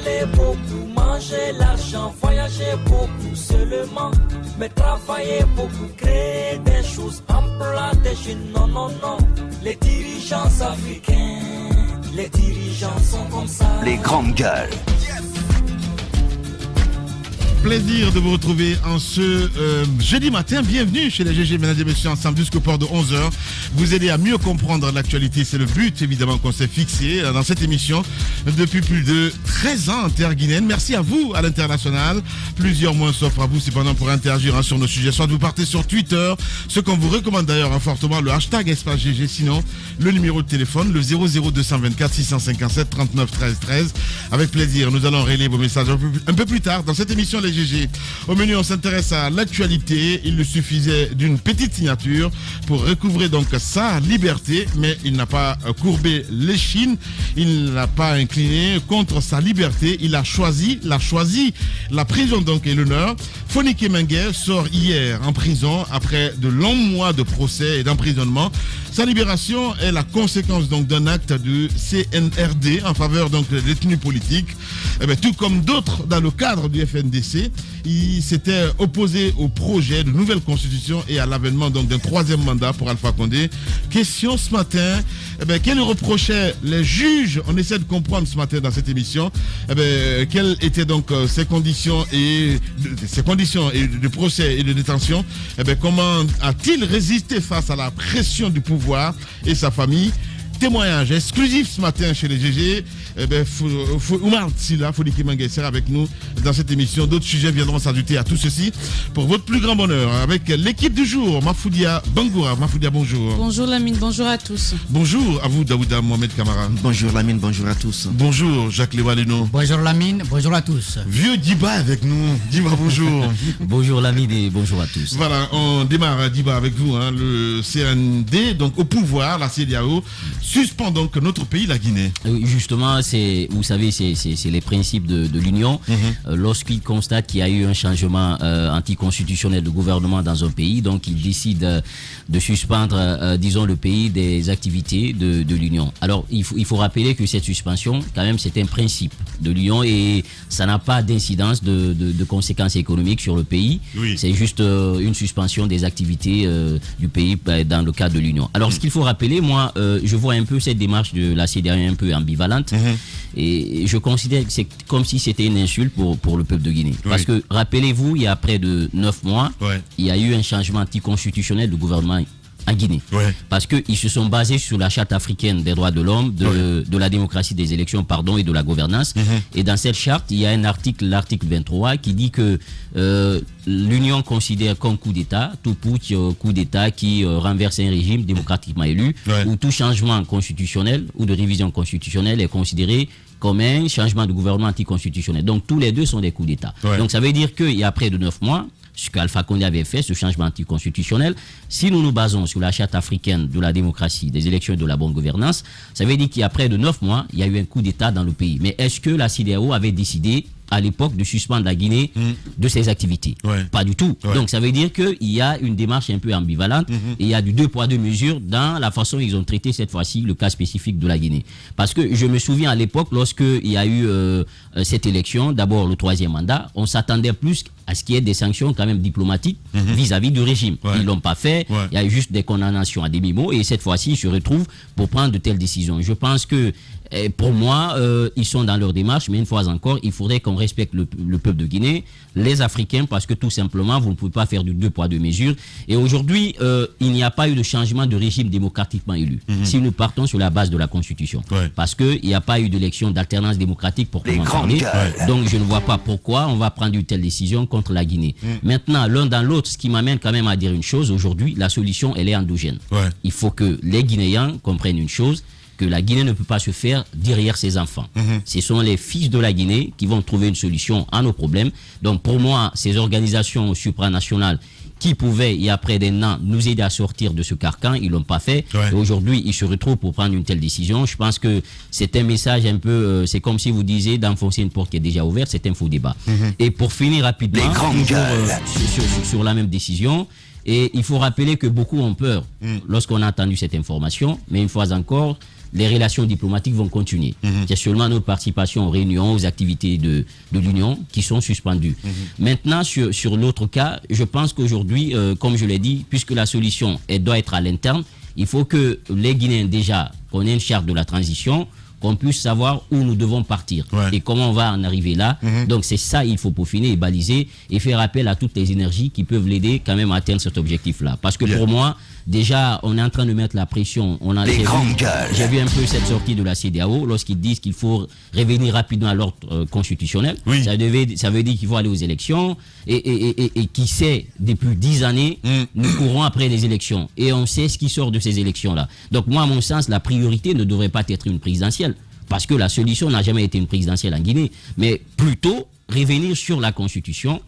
parler beaucoup, manger l'argent, voyager beaucoup seulement, mais travailler beaucoup, créer des choses, emploi des jeunes, non, non, non. Les dirigeants africains, les dirigeants sont comme ça. Les grandes gueules. Plaisir de vous retrouver en ce jeudi matin. Bienvenue chez les GG, mesdames et messieurs, ensemble jusqu'au port de 11h. Vous aider à mieux comprendre l'actualité, c'est le but évidemment qu'on s'est fixé dans cette émission depuis plus de 13 ans en terre guinéenne. Merci à vous à l'international. Plusieurs mois s'offrent à vous cependant pour interagir sur nos sujets. Soit vous partez sur Twitter, ce qu'on vous recommande d'ailleurs fortement, le hashtag espace GG, sinon le numéro de téléphone, le 00224 657 39 13 13. Avec plaisir, nous allons relayer vos messages un peu plus tard dans cette émission les GG. Au menu, on s'intéresse à l'actualité. Il lui suffisait d'une petite signature pour recouvrer donc sa liberté, mais il n'a pas courbé l'échine, il n'a pas incliné contre sa liberté. Il a choisi la prison donc et l'honneur. Fonike Mengue sort hier en prison après de longs mois de procès et d'emprisonnement. Sa libération est la conséquence donc d'un acte de CNRD en faveur donc des détenus politiques. Tout comme d'autres dans le cadre du FNDC, il s'était opposé au projet de nouvelle constitution et à l'avènement donc d'un troisième mandat pour Alpha Condé. Question ce matin, quels reprochaient les juges? On essaie de comprendre ce matin dans cette émission quelles étaient donc ces conditions de procès et de détention. Comment a-t-il résisté face à la pression du pouvoir et sa famille? Témoignage exclusif ce matin chez les GG. Oumar Tsila, Fonike Mengue sera avec nous dans cette émission. D'autres sujets viendront s'ajouter à tout ceci pour votre plus grand bonheur. Avec l'équipe du jour, Mafoudia Bangoura. Mafoudia, bonjour. Bonjour Lamine, bonjour à tous. Bonjour à vous, Daouda Mohamed Kamara. Bonjour Lamine, bonjour à tous. Bonjour Jacques Lewaleno. Bonjour Lamine, bonjour à tous. Vieux Diba avec nous. Diba, bonjour. Bonjour Lamine et bonjour à tous. Voilà, on démarre Diba avec vous. Le CND, donc au pouvoir, la CEDEAO, suspend donc notre pays, la Guinée. Justement, vous savez, c'est les principes de l'Union. Lorsqu'il constate qu'il y a eu un changement anticonstitutionnel de gouvernement dans un pays, donc il décide de suspendre, disons, le pays des activités de l'Union. Alors, il faut rappeler que cette suspension, quand même, c'est un principe de l'Union et ça n'a pas d'incidence de conséquences économiques sur le pays. Oui. C'est juste une suspension des activités du pays dans le cadre de l'Union. Alors, ce qu'il faut rappeler, moi, je vois un peu cette démarche de la CEDEAO un peu ambivalente et je considère que c'est comme si c'était une insulte pour le peuple de Guinée. Parce que, rappelez-vous, il y a près de 9 mois, il y a eu un changement anticonstitutionnel de gouvernement en Guinée. Parce qu'ils se sont basés sur la charte africaine des droits de l'homme, de la démocratie des élections, et de la gouvernance. Et dans cette charte, il y a un article, l'article 23, qui dit que l'Union considère comme coup d'État tout coup d'État qui renverse un régime démocratiquement élu, ou tout changement constitutionnel ou de révision constitutionnelle est considéré comme un changement de gouvernement anticonstitutionnel. Donc tous les deux sont des coups d'État. Donc ça veut dire qu'il y a près de 9 mois, ce qu'Alpha Condé avait fait, ce changement anticonstitutionnel, si nous nous basons sur la charte africaine de la démocratie, des élections et de la bonne gouvernance, ça veut dire qu'il y a près de 9 mois, il y a eu un coup d'État dans le pays. Mais est-ce que la CEDEAO avait décidé à l'époque de suspendre la Guinée de ses activités? Pas du tout. Donc ça veut dire qu'il y a une démarche un peu ambivalente et il y a du 2 poids 2 mesures dans la façon dont ils ont traité cette fois-ci le cas spécifique de la Guinée. Parce que je me souviens à l'époque, lorsqu'il y a eu cette élection, d'abord le troisième mandat, on s'attendait plus à ce qu'il y ait des sanctions quand même diplomatiques vis-à-vis du régime. Ils ne l'ont pas fait, il y a eu juste des condamnations à demi-mot et cette fois-ci ils se retrouvent pour prendre de telles décisions. Je pense que pour moi, ils sont dans leur démarche, mais une fois encore, il faudrait qu'on respecte le peuple de Guinée, les Africains, parce que tout simplement, vous ne pouvez pas faire du 2 poids 2 mesures. Et aujourd'hui, il n'y a pas eu de changement de régime démocratiquement élu. Si nous partons sur la base de la Constitution, parce qu'il n'y a pas eu d'élection d'alternance démocratique pour comment parler. Donc je ne vois pas pourquoi on va prendre une telle décision contre la Guinée. Maintenant, l'un dans l'autre, ce qui m'amène quand même à dire une chose, aujourd'hui, la solution, elle est endogène. Il faut que les Guinéens comprennent une chose, que la Guinée ne peut pas se faire derrière ses enfants. Ce sont les fils de la Guinée qui vont trouver une solution à nos problèmes. Donc pour moi, ces organisations supranationales qui pouvaient, il y a près d'un an, nous aider à sortir de ce carcan, ils ne l'ont pas fait. Et aujourd'hui, ils se retrouvent pour prendre une telle décision. Je pense que c'est un message un peu, c'est comme si vous disiez d'enfoncer une porte qui est déjà ouverte, c'est un faux débat. Et pour finir rapidement, sur la même décision, Et il faut rappeler que beaucoup ont peur lorsqu'on a entendu cette information, mais une fois encore, les relations diplomatiques vont continuer. C'est seulement notre participation aux réunions, aux activités de l'Union qui sont suspendues. Maintenant, sur l'autre cas, je pense qu'aujourd'hui, comme je l'ai dit, puisque la solution elle doit être à l'interne, il faut que les Guinéens déjà, qu'on ait une charte de la transition, qu'on puisse savoir où nous devons partir et comment on va en arriver là. Donc c'est ça, il faut peaufiner et baliser et faire appel à toutes les énergies qui peuvent l'aider quand même à atteindre cet objectif-là. Parce que pour moi, déjà, on est en train de mettre la pression. J'ai vu un peu cette sortie de la CEDEAO lorsqu'ils disent qu'il faut revenir rapidement à l'ordre constitutionnel. Ça veut dire qu'il faut aller aux élections. Et qui sait, depuis 10 années, nous courons après les élections. Et on sait ce qui sort de ces élections-là. Donc moi, à mon sens, la priorité ne devrait pas être une présidentielle. Parce que la solution n'a jamais été une présidentielle en Guinée. Mais plutôt revenir sur la Constitution,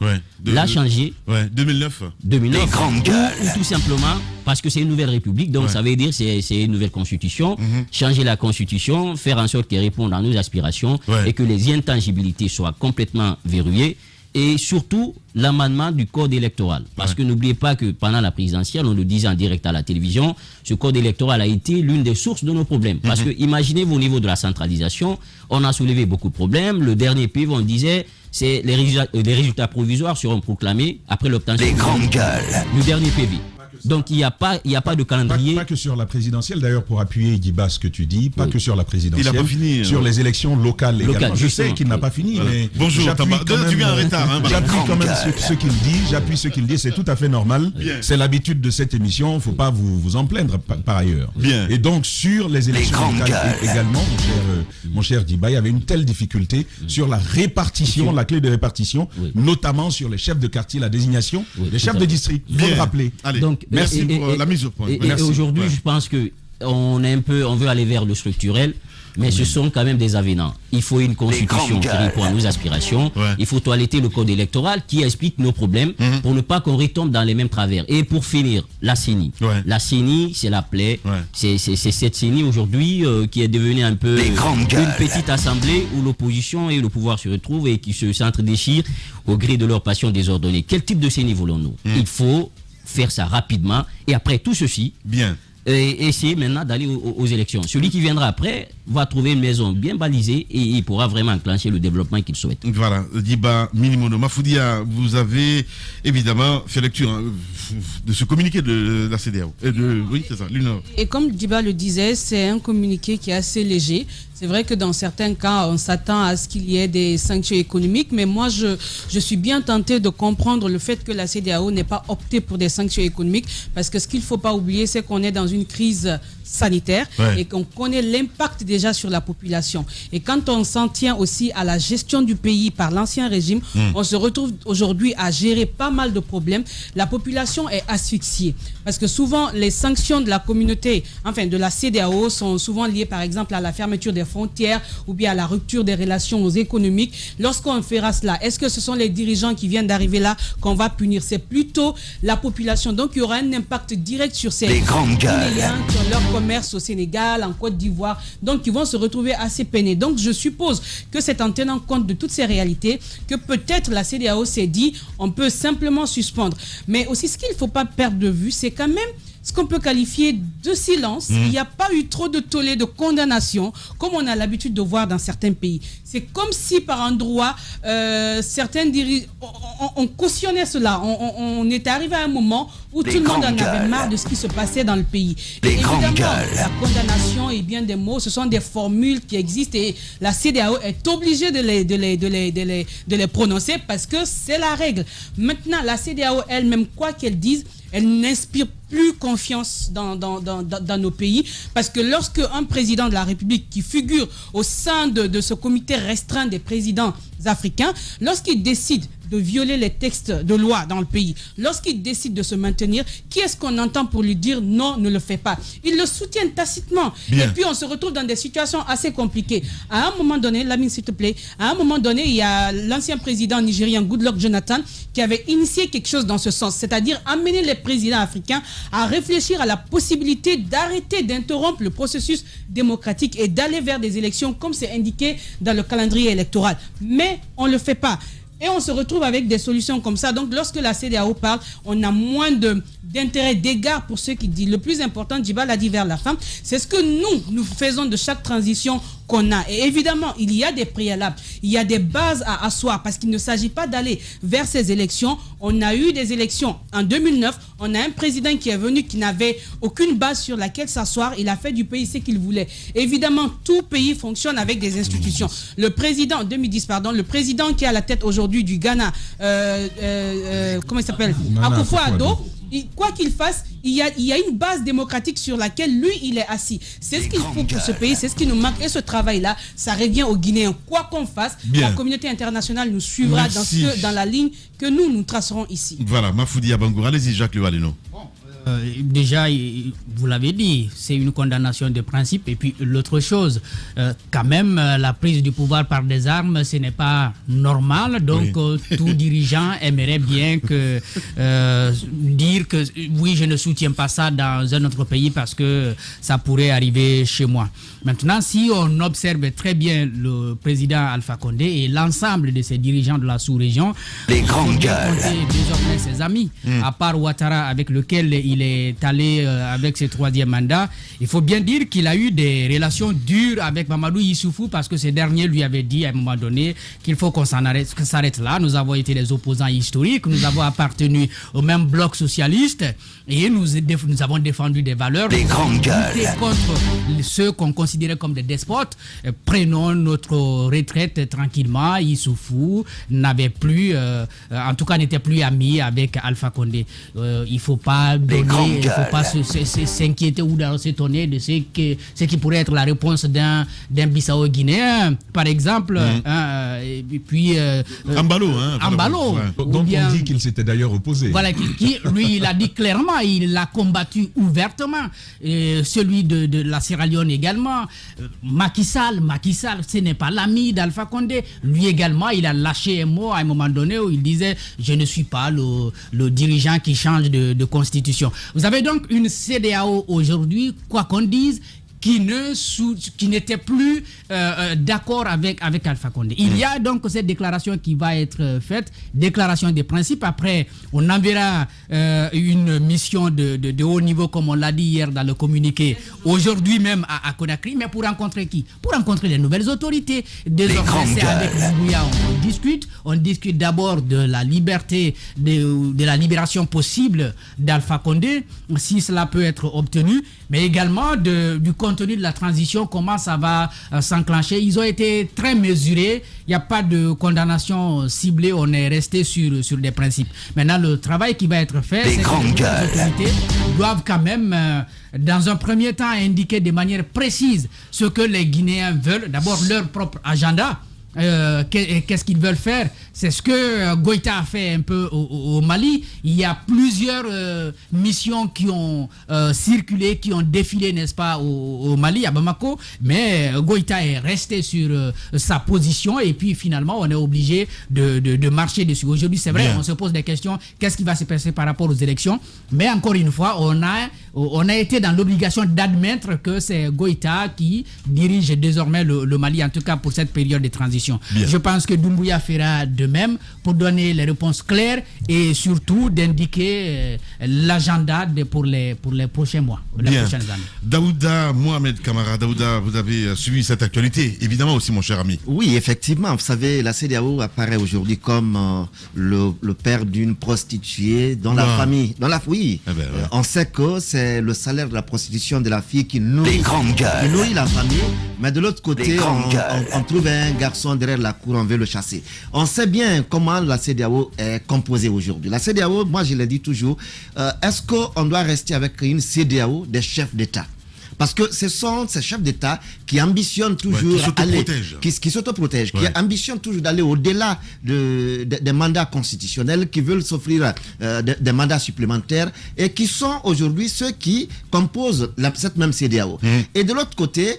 la changer. 2009. Ou tout simplement, parce que c'est une nouvelle république, donc ça veut dire c'est une nouvelle constitution, changer la constitution, faire en sorte qu'elle réponde à nos aspirations et que les intangibilités soient complètement verrouillées. Et surtout, l'amendement du code électoral. Parce que n'oubliez pas que pendant la présidentielle, on le disait en direct à la télévision, ce code électoral a été l'une des sources de nos problèmes. Parce que imaginez-vous au niveau de la centralisation, on a soulevé beaucoup de problèmes. Le dernier PV, on disait, c'est les résultats provisoires seront proclamés après l'obtention du dernier PV. Donc il n'y a pas de calendrier. Pas que sur la présidentielle, d'ailleurs, pour appuyer Diba ce que tu dis, pas que sur la présidentielle. Il n'a pas fini. Sur les élections locales également. Je sais qu'il n'a pas fini, mais bonjour, tu viens en retard. J'appuie quand même ce qu'il dit, c'est tout à fait normal. C'est l'habitude de cette émission, il ne faut pas vous en plaindre par ailleurs. Et donc sur les élections locales également, mon cher Diba, il y avait une telle difficulté sur la répartition, la clé de répartition, notamment sur les chefs de quartier, la désignation, les chefs de district, il faut le rappeler. Allez. Donc, merci pour la mise au point. Et aujourd'hui, je pense que on veut aller vers le structurel, mais ce sont quand même des avenants. Il faut une constitution qui répond à nos aspirations. Il faut toiletter le code électoral qui explique nos problèmes pour ne pas qu'on retombe dans les mêmes travers. Et pour finir, la CENI. La CENI, c'est la plaie. C'est cette CENI aujourd'hui qui est devenue un peu une petite assemblée où l'opposition et le pouvoir se retrouvent et qui s'entre-déchirent au gré de leur passion désordonnée. Quel type de CENI voulons-nous? Il faut faire ça rapidement et après tout ceci, et essayer maintenant d'aller aux élections. Celui qui viendra après va trouver une maison bien balisée et il pourra vraiment enclencher le développement qu'il souhaite. Voilà, Diba Minimono Mafoudia, vous avez évidemment fait lecture de ce communiqué de la CEDEAO. Oui, c'est ça, l'UNO. Et comme Diba le disait, c'est un communiqué qui est assez léger. C'est vrai que dans certains cas, on s'attend à ce qu'il y ait des sanctions économiques, mais moi, je suis bien tenté de comprendre le fait que la CEDEAO n'ait pas opté pour des sanctions économiques, parce que ce qu'il ne faut pas oublier, c'est qu'on est dans une crise sanitaire et qu'on connaît l'impact déjà sur la population. Et quand on s'en tient aussi à la gestion du pays par l'ancien régime, on se retrouve aujourd'hui à gérer pas mal de problèmes. La population est asphyxiée parce que souvent les sanctions de la communauté, enfin de la CEDEAO, sont souvent liées par exemple à la fermeture des frontières ou bien à la rupture des relations économiques. Lorsqu'on fera cela, est-ce que ce sont les dirigeants qui viennent d'arriver là qu'on va punir? C'est plutôt la population. Donc il y aura un impact direct sur ces Guinéens qui ont leur commerce au Sénégal, en Côte d'Ivoire, donc ils vont se retrouver assez peinés. Donc je suppose que c'est en tenant compte de toutes ces réalités que peut-être la CEDEAO s'est dit on peut simplement suspendre. Mais aussi ce qu'il ne faut pas perdre de vue, c'est quand même ce qu'on peut qualifier de silence. Il n'y a pas eu trop de tollé, de condamnation, comme on a l'habitude de voir dans certains pays. C'est comme si par endroit, certains dirigeants, on cautionnait cela. On était arrivé à un moment où tout le monde en avait marre de ce qui se passait dans le pays. Et évidemment, la condamnation est bien des mots, ce sont des formules qui existent et la CEDEAO est obligée de les prononcer parce que c'est la règle. Maintenant, la CEDEAO elle-même, quoi qu'elle dise, elle n'inspire plus confiance dans nos pays parce que lorsque un président de la République qui figure au sein de ce comité restreint des présidents africains, lorsqu'il décide de violer les textes de loi dans le pays, lorsqu'il décide de se maintenir, qui est-ce qu'on entend pour lui dire non, ne le fais pas? Ils le soutiennent tacitement. Et puis on se retrouve dans des situations assez compliquées. À un moment donné, Lamine s'il te plaît, à un moment donné, il y a l'ancien président nigérien Goodluck Jonathan qui avait initié quelque chose dans ce sens, c'est-à-dire amener les présidents africains à réfléchir à la possibilité d'arrêter, d'interrompre le processus démocratique et d'aller vers des élections comme c'est indiqué dans le calendrier électoral. Mais on ne le fait pas. Et on se retrouve avec des solutions comme ça. Donc, lorsque la CEDEAO parle, on a moins d'intérêt, d'égard pour ceux qui disent. Le plus important, Djiba l'a dit vers la fin, c'est ce que nous faisons de chaque transition qu'on a. Et évidemment, il y a des préalables, il y a des bases à asseoir, parce qu'il ne s'agit pas d'aller vers ces élections. On a eu des élections en 2009, on a un président qui est venu, qui n'avait aucune base sur laquelle s'asseoir. Il a fait du pays ce qu'il voulait. Évidemment, tout pays fonctionne avec des institutions. Le président, en 2010, pardon, le président qui est à la tête aujourd'hui du Ghana, comment il s'appelle, Akufo-Addo, quoi qu'il fasse, il y a une base démocratique sur laquelle lui, il est assis. C'est ce qu'il faut pour ce pays, c'est ce qui nous manque. Et ce travail-là, ça revient aux Guinéens. Quoi qu'on fasse, la communauté internationale nous suivra dans la ligne que nous tracerons ici. Voilà, Mafoudi Abangour. Allez-y, Jacques Levaleno. Déjà, vous l'avez dit, c'est une condamnation de principe. Et puis l'autre chose, quand même, la prise du pouvoir par des armes, ce n'est pas normal. Donc, tout dirigeant aimerait bien dire que oui, je ne soutiens pas ça dans un autre pays parce que ça pourrait arriver chez moi. Maintenant, si on observe très bien le président Alpha Condé et l'ensemble de ses dirigeants de la sous-région, les grandes gueules, désormais ses amis, à part Ouattara avec lequel il est allé avec ses 3e mandats, il faut bien dire qu'il a eu des relations dures avec Mamadou Issoufou parce que ce dernier lui avait dit à un moment donné qu'il faut qu'on s'arrête là. Nous avons été les opposants historiques, nous avons appartenu au même bloc socialiste et nous avons défendu des valeurs. Les grandes gueules. Contre ceux qu'on considérait comme des despotes. Prenons notre retraite tranquillement. Issoufou n'avait plus, en tout cas n'était plus ami avec Alpha Condé. Il ne faut pas donner, il ne faut pas s'inquiéter ou s'étonner de ce qui pourrait être la réponse d'un Bissau guinéen, par exemple. Et puis Ambalo. Donc on dit qu'il s'était d'ailleurs opposé. Voilà, lui, il a dit clairement, il l'a combattu ouvertement. Celui de la Sierra Leone également. Macky Sall, ce n'est pas l'ami d'Alpha Condé. Lui également, il a lâché un mot à un moment donné où il disait « Je ne suis pas le dirigeant qui change de constitution ». Vous avez donc une CEDEAO aujourd'hui, quoi qu'on dise, qui n'était plus d'accord avec Alpha Condé. Il y a donc cette déclaration qui va être faite, déclaration des principes. Après, on enverra une mission de haut niveau, comme on l'a dit hier dans le communiqué, aujourd'hui même à Conakry, mais pour rencontrer qui? Pour rencontrer les nouvelles autorités. Désormais, c'est avec Doumbouya on discute d'abord de la liberté, de la libération possible d'Alpha Condé, si cela peut être obtenu, mais également du contenu de la transition, comment ça va s'enclencher. Ils ont été très mesurés, il n'y a pas de condamnation ciblée, on est resté sur des principes. Maintenant, le travail qui va être fait, c'est que les autorités doivent quand même, dans un premier temps, indiquer de manière précise ce que les Guinéens veulent, d'abord leur propre agenda. Qu'est-ce qu'ils veulent faire? C'est ce que Goïta a fait un peu au Mali. Il y a plusieurs missions qui ont circulé, qui ont défilé, n'est-ce pas, au Mali, à Bamako. Mais Goïta est resté sur sa position et puis finalement, on est obligé de marcher dessus. Aujourd'hui, c'est vrai, on se pose des questions. Qu'est-ce qui va se passer par rapport aux élections? Mais encore une fois, on a été dans l'obligation d'admettre que c'est Goïta qui dirige désormais le Mali, en tout cas pour cette période de transition. Je pense que Doumbouya fera de même pour donner les réponses claires et surtout d'indiquer l'agenda pour les prochains mois, les prochaines années. Daouda Mohamed Kamara, Daouda, vous avez suivi cette actualité, évidemment aussi, mon cher ami. Oui, effectivement, vous savez, la CEDEAO apparaît aujourd'hui comme le père d'une prostituée dans la famille. On sait que c'est le salaire de la prostitution de la fille qui nourrit la famille, mais de l'autre côté, on trouve un garçon derrière la cour, on veut le chasser. On sait bien comment la CEDEAO est composée aujourd'hui. La CEDEAO, moi je le dis toujours, est-ce qu'on doit rester avec une CEDEAO des chefs d'État? Parce que ce sont ces chefs d'État qui ambitionnent toujours qui s'autoprotègent, qui ambitionnent toujours d'aller au-delà des mandats constitutionnels, qui veulent s'offrir des mandats supplémentaires et qui sont aujourd'hui ceux qui composent cette même CEDEAO. Et de l'autre côté,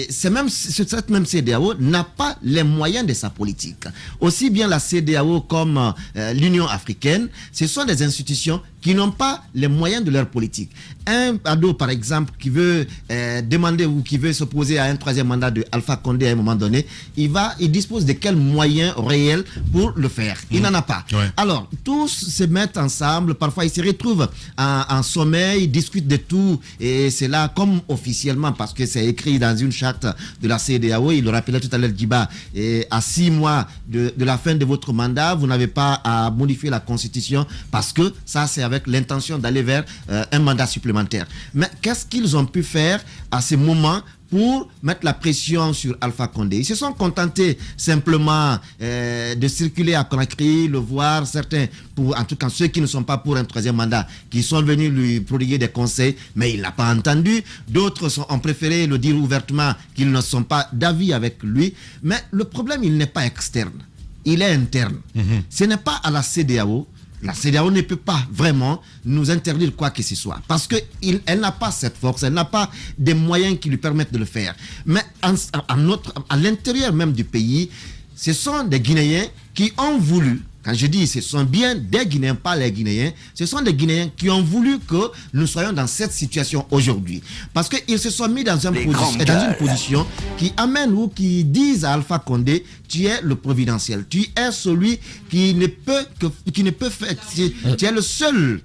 cette même CEDEAO n'a pas les moyens de sa politique. Aussi bien la CEDEAO comme l'Union africaine, ce sont des institutions qui n'ont pas les moyens de leur politique. Un ado, par exemple, qui veut demander ou qui veut s'opposer à un troisième mandat de Alpha Condé à un moment donné, il dispose de quels moyens réels pour le faire? Il n'en a pas. Ouais. Alors, tous se mettent ensemble, parfois ils se retrouvent en sommeil, ils discutent de tout, et c'est là, comme officiellement, parce que c'est écrit dans une charte de la CEDEAO, il le rappelait tout à l'heure, Djiba, et à 6 mois de la fin de votre mandat, vous n'avez pas à modifier la Constitution, parce que ça, c'est avec l'intention d'aller vers un mandat supplémentaire. Mais qu'est-ce qu'ils ont pu faire à ce moment pour mettre la pression sur Alpha Condé? Ils se sont contentés simplement de circuler à Conakry, le voir, certains, en tout cas ceux qui ne sont pas pour un troisième mandat, qui sont venus lui prodiguer des conseils, mais il n'a pas entendu. D'autres ont préféré le dire ouvertement qu'ils ne sont pas d'avis avec lui. Mais le problème, il n'est pas externe, il est interne. Ce n'est pas à la CEDEAO. La CEDEAO ne peut pas vraiment nous interdire quoi que ce soit, parce qu'elle n'a pas cette force, elle n'a pas des moyens qui lui permettent de le faire. Mais à l'intérieur même du pays, ce sont des Guinéens qui ont voulu, quand je dis ce sont bien des Guinéens, pas les Guinéens, ce sont des Guinéens qui ont voulu que nous soyons dans cette situation aujourd'hui. Parce qu'ils se sont mis dans une position qui amène ou qui disent à Alpha Condé, tu es le providentiel, tu es celui qui ne peut faire, tu es le seul.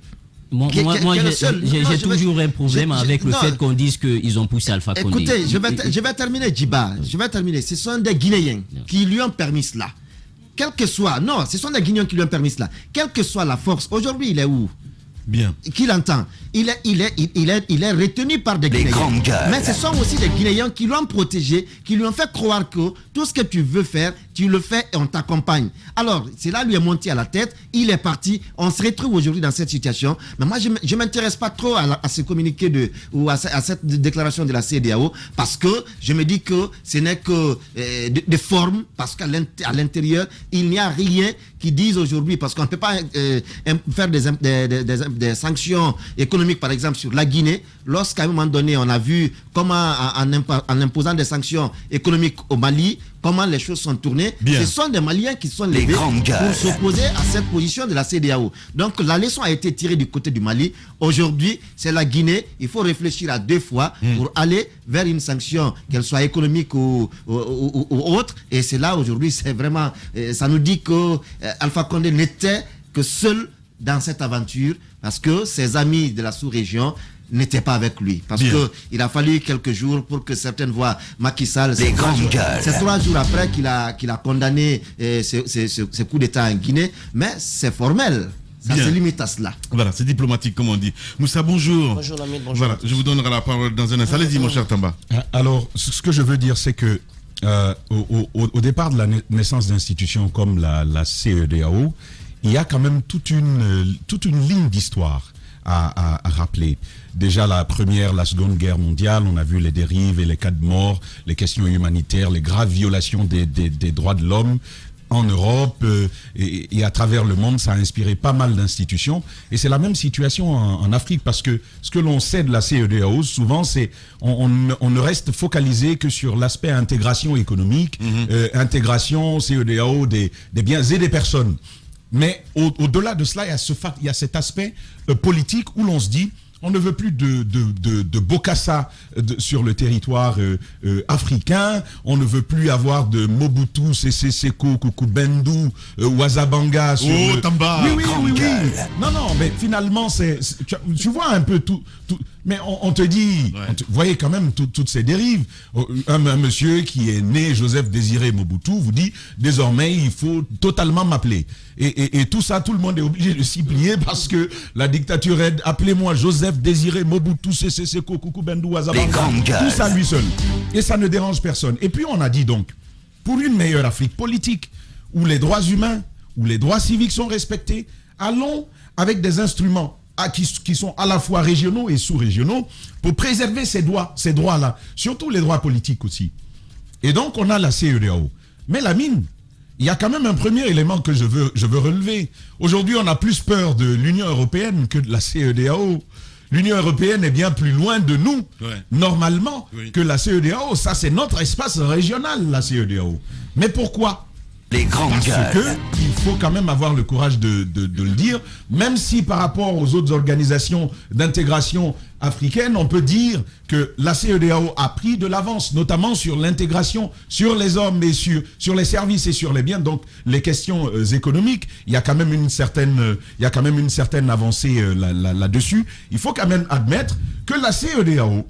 Moi, j'ai toujours un problème avec le fait qu'on dise qu'ils ont poussé Alpha Condé. Écoutez, je vais terminer, Djiba. Je vais terminer. Ce sont des Guinéens qui lui ont permis cela. Quel que soit, non, ce sont des Guinéens qui lui ont permis cela. Quelle que soit la force, aujourd'hui, il est où? Bien. Qui l'entend? Il est retenu par des Guinéens. Mais ce sont aussi des Guinéens qui l'ont protégé, qui lui ont fait croire que tout ce que tu veux faire, tu le fais et on t'accompagne. Alors, cela lui est monté à la tête, il est parti, on se retrouve aujourd'hui dans cette situation. Mais moi, je ne m'intéresse pas trop à ce communiqué ou à cette déclaration de la CEDEAO, parce que je me dis que ce n'est que de forme, parce qu'à l'intérieur, il n'y a rien qui dise aujourd'hui, parce qu'on ne peut pas faire des sanctions économiques, par exemple, sur la Guinée, lorsqu'à un moment donné, on a vu comment, en imposant des sanctions économiques au Mali, comment les choses sont tournées. Bien. Ce sont des Maliens qui sont levés pour s'opposer à cette position de la CEDEAO. Donc la leçon a été tirée du côté du Mali. Aujourd'hui, c'est la Guinée. Il faut réfléchir à 2 fois pour aller vers une sanction, qu'elle soit économique ou autre. Et c'est là, aujourd'hui, c'est vraiment... ça nous dit que Alpha Condé n'était que seul dans cette aventure, parce que ses amis de la sous-région n'étaient pas avec lui. Parce qu'il a fallu quelques jours pour que certaines voient Macky Sall. C'est 3 jours après qu'il a condamné ce coup d'État en Guinée, mais c'est formel. Ça se limite à cela. Voilà, c'est diplomatique, comme on dit. Moussa, bonjour. Bonjour, Lamine, bonjour. Voilà, je vous donnerai la parole dans un instant. Allez-y, mon cher Tamba. Alors, ce que je veux dire, c'est que au départ de la naissance d'institutions comme la CEDEAO, il y a quand même toute une ligne d'histoire à rappeler. Déjà la Seconde Guerre mondiale, on a vu les dérives et les cas de mort, les questions humanitaires, les graves violations des droits de l'homme en Europe et à travers le monde. Ça a inspiré pas mal d'institutions, et c'est la même situation en Afrique, parce que ce que l'on sait de la CEDEAO souvent, c'est on ne reste focalisé que sur l'aspect intégration économique, intégration CEDEAO des biens et des personnes. Mais au-delà de cela, il y a cet aspect politique où l'on se dit, on ne veut plus de Bokassa sur le territoire africain. On ne veut plus avoir de Mobutu, Sese Seko, Kukubendu, Ouazabanga. Tamba. Oui. Non, mais finalement, tu vois un peu tout. Mais on te dit, vous voyez quand même toutes ces dérives. Un monsieur qui est né Joseph Désiré Mobutu vous dit, désormais, il faut totalement m'appeler. Et tout ça, tout le monde est obligé de s'y plier, parce que la dictature aide. Appelez-moi Joseph Désiré Mobutu, Sese Seko, Kukubendu, Ouazabanga. Tout ça lui seul. Et ça ne dérange personne. Et puis on a dit donc, pour une meilleure Afrique politique, où les droits humains, où les droits civiques sont respectés, allons avec des instruments qui sont à la fois régionaux et sous-régionaux, pour préserver ces droits-là, surtout les droits politiques aussi. Et donc on a la CEDEAO. Mais Lamine, il y a quand même un premier élément que je veux relever. Aujourd'hui, on a plus peur de l'Union européenne que de la CEDEAO. L'Union européenne est bien plus loin de nous, normalement, que la CEDEAO. Ça, c'est notre espace régional, la CEDEAO. Mais pourquoi? Les grandes gueules. Parce qu'il faut quand même avoir le courage de le dire, même si par rapport aux autres organisations d'intégration africaine, on peut dire que la CEDEAO a pris de l'avance, notamment sur l'intégration, sur les hommes et sur les services et sur les biens. Donc les questions économiques, il y a quand même une certaine avancée là-dessus. Il faut quand même admettre que la CEDEAO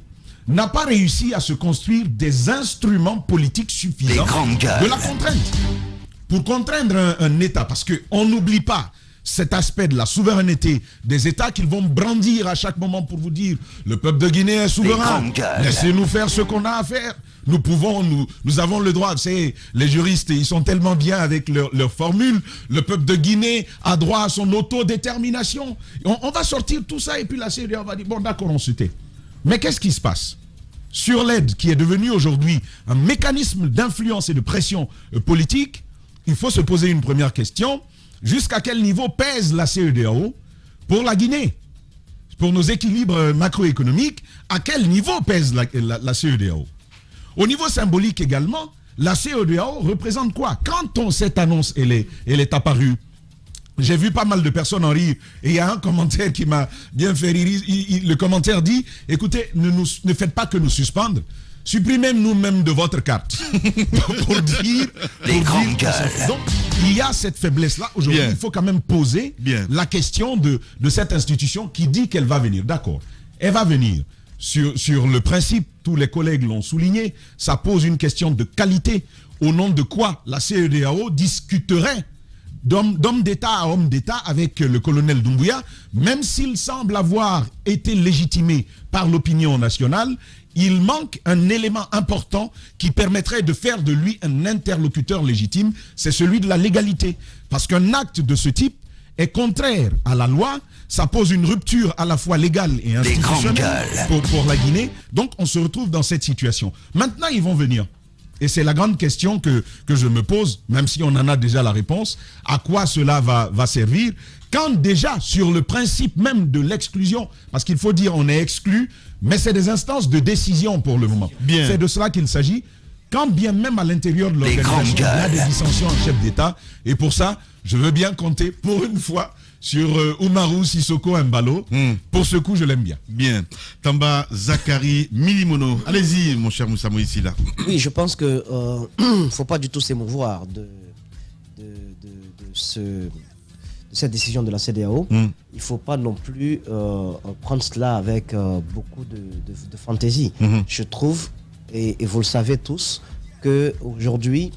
n'a pas réussi à se construire des instruments politiques suffisants de la contrainte. Pour contraindre un État, parce qu'on n'oublie pas cet aspect de la souveraineté des États qu'ils vont brandir à chaque moment pour vous dire le peuple de Guinée est souverain, laissez-nous faire ce qu'on a à faire. Nous avons le droit. Les juristes, ils sont tellement bien avec leur formule. Le peuple de Guinée a droit à son autodétermination. On va sortir tout ça et puis la CEDEAO va dire bon d'accord, on se tait. Mais qu'est-ce qui se passe? Sur l'aide qui est devenue aujourd'hui un mécanisme d'influence et de pression politique, il faut se poser une première question. Jusqu'à quel niveau pèse la CEDEAO pour la Guinée? Pour nos équilibres macroéconomiques, à quel niveau pèse la CEDEAO? Au niveau symbolique également, la CEDEAO représente quoi? Quand cette annonce elle est apparue, j'ai vu pas mal de personnes en rire et il y a un commentaire qui m'a bien fait rire. Le commentaire dit, écoutez, ne faites pas que nous suspendre. Supprimez nous-mêmes de votre carte. pour dire... Donc, il y a cette faiblesse-là. Aujourd'hui, il faut quand même poser la question de cette institution qui dit qu'elle va venir. D'accord. Elle va venir. Sur le principe, tous les collègues l'ont souligné, ça pose une question de qualité. Au nom de quoi la CEDEAO discuterait d'homme d'État à homme d'État avec le colonel Doumbouya, même s'il semble avoir été légitimé par l'opinion nationale, il manque un élément important qui permettrait de faire de lui un interlocuteur légitime, c'est celui de la légalité. Parce qu'un acte de ce type est contraire à la loi, ça pose une rupture à la fois légale et institutionnelle pour la Guinée. Donc on se retrouve dans cette situation. Maintenant ils vont venir. Et c'est la grande question que je me pose, même si on en a déjà la réponse, à quoi cela va servir, quand déjà sur le principe même de l'exclusion, parce qu'il faut dire on est exclu, mais c'est des instances de décision pour le moment. C'est de cela qu'il s'agit, quand bien même à l'intérieur de l'organisation, il y a des dissensions en chef d'État, et pour ça, je veux bien compter pour une fois sur Oumarou Sissoko Embalo. Pour ce coup, je l'aime bien. Bien. Tamba Zakari Milimono. Allez-y, mon cher Moussa Moïsi, là. Oui, je pense que ne faut pas du tout s'émouvoir de cette décision de la CEDEAO. Il ne faut pas non plus prendre cela avec beaucoup de fantaisie. Je trouve, et vous le savez tous, qu'aujourd'hui,